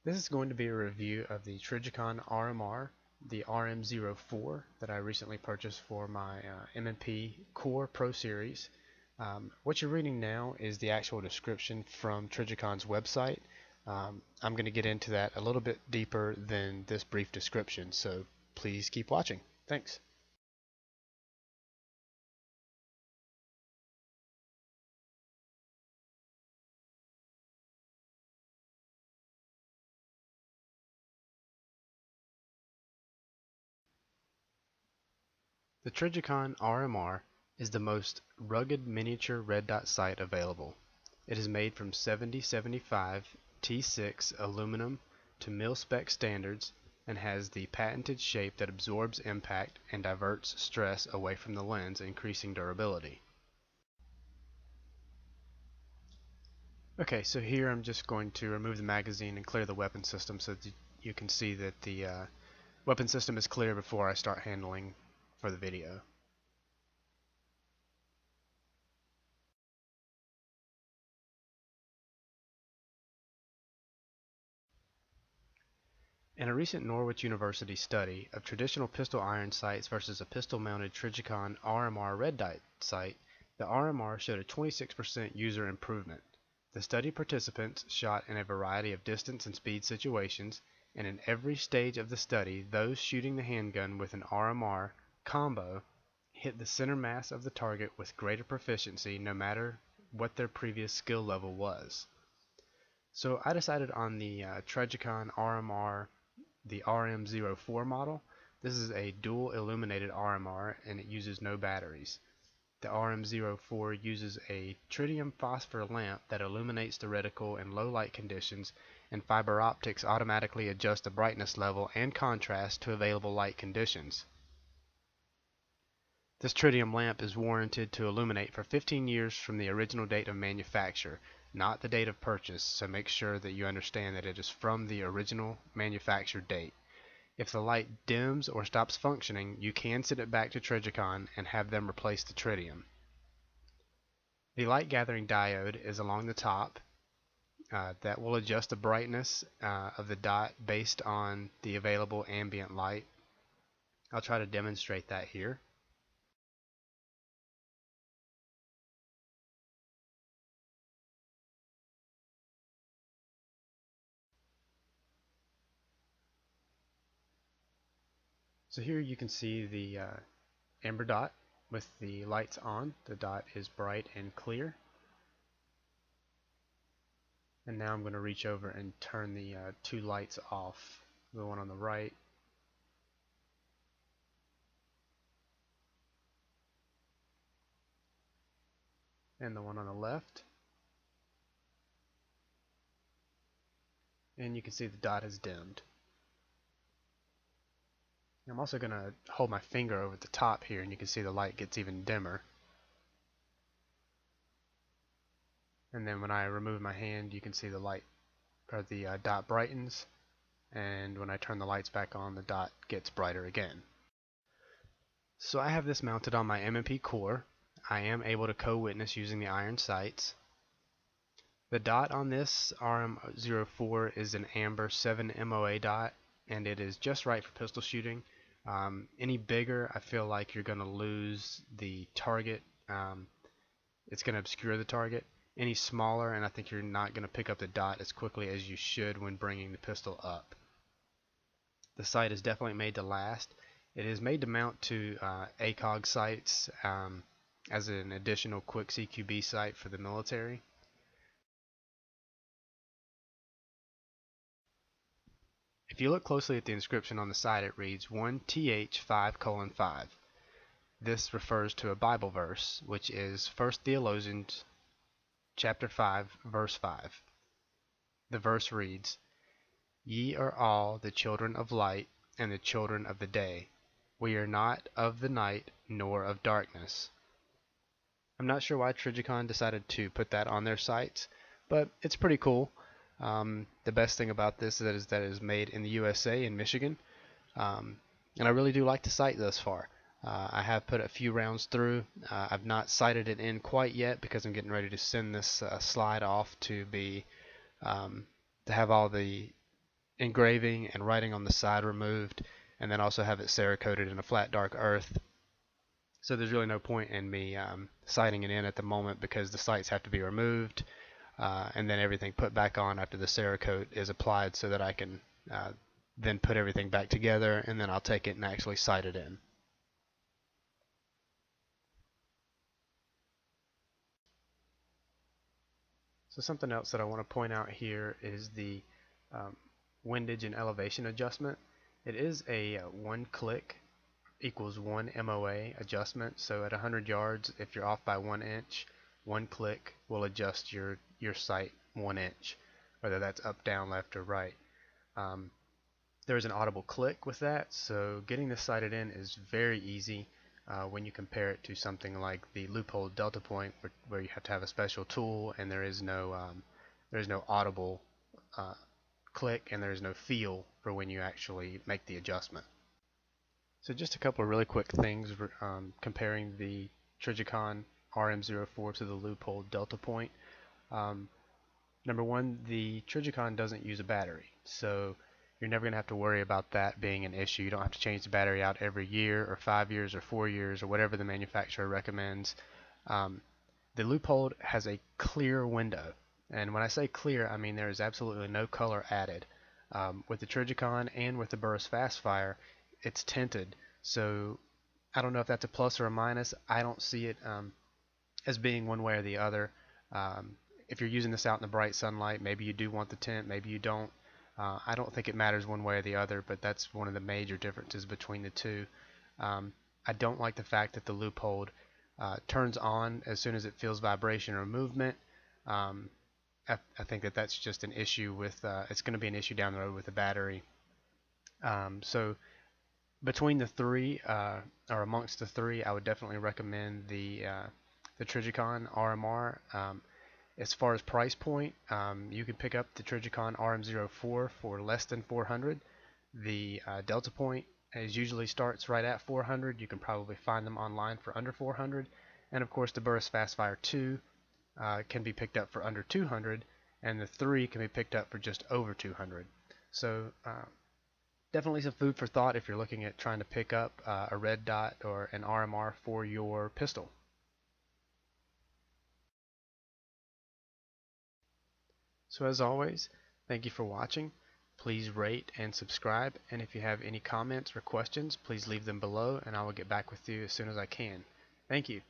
This is going to be a review of the Trijicon RMR, the RM04 that I recently purchased for my M&P Core Pro Series. What you're reading now is the actual description from Trijicon's website. I'm going to get into that a little bit deeper than this brief description, so please keep watching. Thanks. The Trijicon RMR is the most rugged miniature red dot sight available. It is made from 7075 T6 aluminum to mil-spec standards and has the patented shape that absorbs impact and diverts stress away from the lens, increasing durability. Okay, so here I'm just going to remove the magazine and clear the weapon system so that you can see that the weapon system is clear before I start handling for the video. In a recent Norwich University study of traditional pistol iron sights versus a pistol-mounted Trijicon RMR red dot sight, the RMR showed a 26% user improvement. The study participants shot in a variety of distance and speed situations, and in every stage of the study, those shooting the handgun with an RMR combo hit the center mass of the target with greater proficiency no matter what their previous skill level was. So I decided on the Trijicon RMR, the RM04 model. This is a dual illuminated RMR and it uses no batteries. The RM04 uses a tritium phosphor lamp that illuminates the reticle in low light conditions, and fiber optics automatically adjust the brightness level and contrast to available light conditions. This tritium lamp is warranted to illuminate for 15 years from the original date of manufacture, not the date of purchase, so make sure that you understand that it is from the original manufacture date. If the light dims or stops functioning, you can send it back to Trijicon and have them replace the tritium. The light gathering diode is along the top that will adjust the brightness of the dot based on the available ambient light. I'll try to demonstrate that here. So here you can see the amber dot with the lights on. The dot is bright and clear. And now I'm going to reach over and turn the two lights off. The one on the right and the one on the left. And you can see the dot is dimmed. I'm also going to hold my finger over the top here and you can see the light gets even dimmer. And then when I remove my hand, you can see the light, or the dot brightens, and when I turn the lights back on, the dot gets brighter again. So I have this mounted on my M&P Core. I am able to co-witness using the iron sights. The dot on this RM04 is an amber 7 MOA dot, and it is just right for pistol shooting. Any bigger, I feel like you're going to lose the target. It's going to obscure the target. Any smaller, and I think you're not going to pick up the dot as quickly as you should when bringing the pistol up. The sight is definitely made to last. It is made to mount to ACOG sights as an additional quick CQB sight for the military. If you look closely at the inscription on the side, it reads 1TH5:5. This refers to a Bible verse, which is 1 Thessalonians chapter 5, verse 5. The verse reads, "Ye are all the children of light and the children of the day. We are not of the night nor of darkness." I'm not sure why Trijicon decided to put that on their sights, but it's pretty cool. The best thing about this is that it is made in the USA in Michigan, and I really do like the sight thus far. I have put a few rounds through. I've not sighted it in quite yet because I'm getting ready to send this slide off to be to have all the engraving and writing on the side removed, and then also have it Cerakoted in a flat dark earth. So there's really no point in me sighting it in at the moment, because the sights have to be removed and then everything put back on after the Cerakote is applied, so that I can then put everything back together, and then I'll take it and actually sight it in. So something else that I want to point out here is the windage and elevation adjustment. It is a one click equals 1 MOA adjustment. So at 100 yards, if you're off by 1 inch, one click will adjust your sight 1 inch, whether that's up, down, left, or right. There's an audible click with that, so getting this sighted in is very easy when you compare it to something like the Leupold Deltapoint, where you have to have a special tool, and there is no audible click, and there is no feel for when you actually make the adjustment. So just a couple of really quick things comparing the Trijicon RM04 to the Leupold Deltapoint. Number one, the Trijicon doesn't use a battery, so you're never going to have to worry about that being an issue. You don't have to change the battery out every year or 5 years or 4 years or whatever the manufacturer recommends. The Leupold has a clear window, and when I say clear, I mean there is absolutely no color added. With the Trijicon and with the Burris FastFire, it's tinted, so I don't know if that's a plus or a minus. I don't see it as being one way or the other. If you're using this out in the bright sunlight, maybe you do want the tint, maybe you don't. I don't think it matters one way or the other, but that's one of the major differences between the two. I don't like the fact that the Leupold turns on as soon as it feels vibration or movement. I think that that's just an issue with, it's going to be an issue down the road with the battery. So between the three, or amongst the three, I would definitely recommend the Trijicon RMR. As far as price point, you can pick up the Trijicon RM04 for less than $400. The Deltapoint usually starts right at $400. You can probably find them online for under $400. And of course the Burris FastFire II can be picked up for under $200, and the 3 can be picked up for just over $200. So definitely some food for thought if you're looking at trying to pick up a red dot or an RMR for your pistol. So as always, thank you for watching. Please rate and subscribe, and if you have any comments or questions, please leave them below and I will get back with you as soon as I can. Thank you.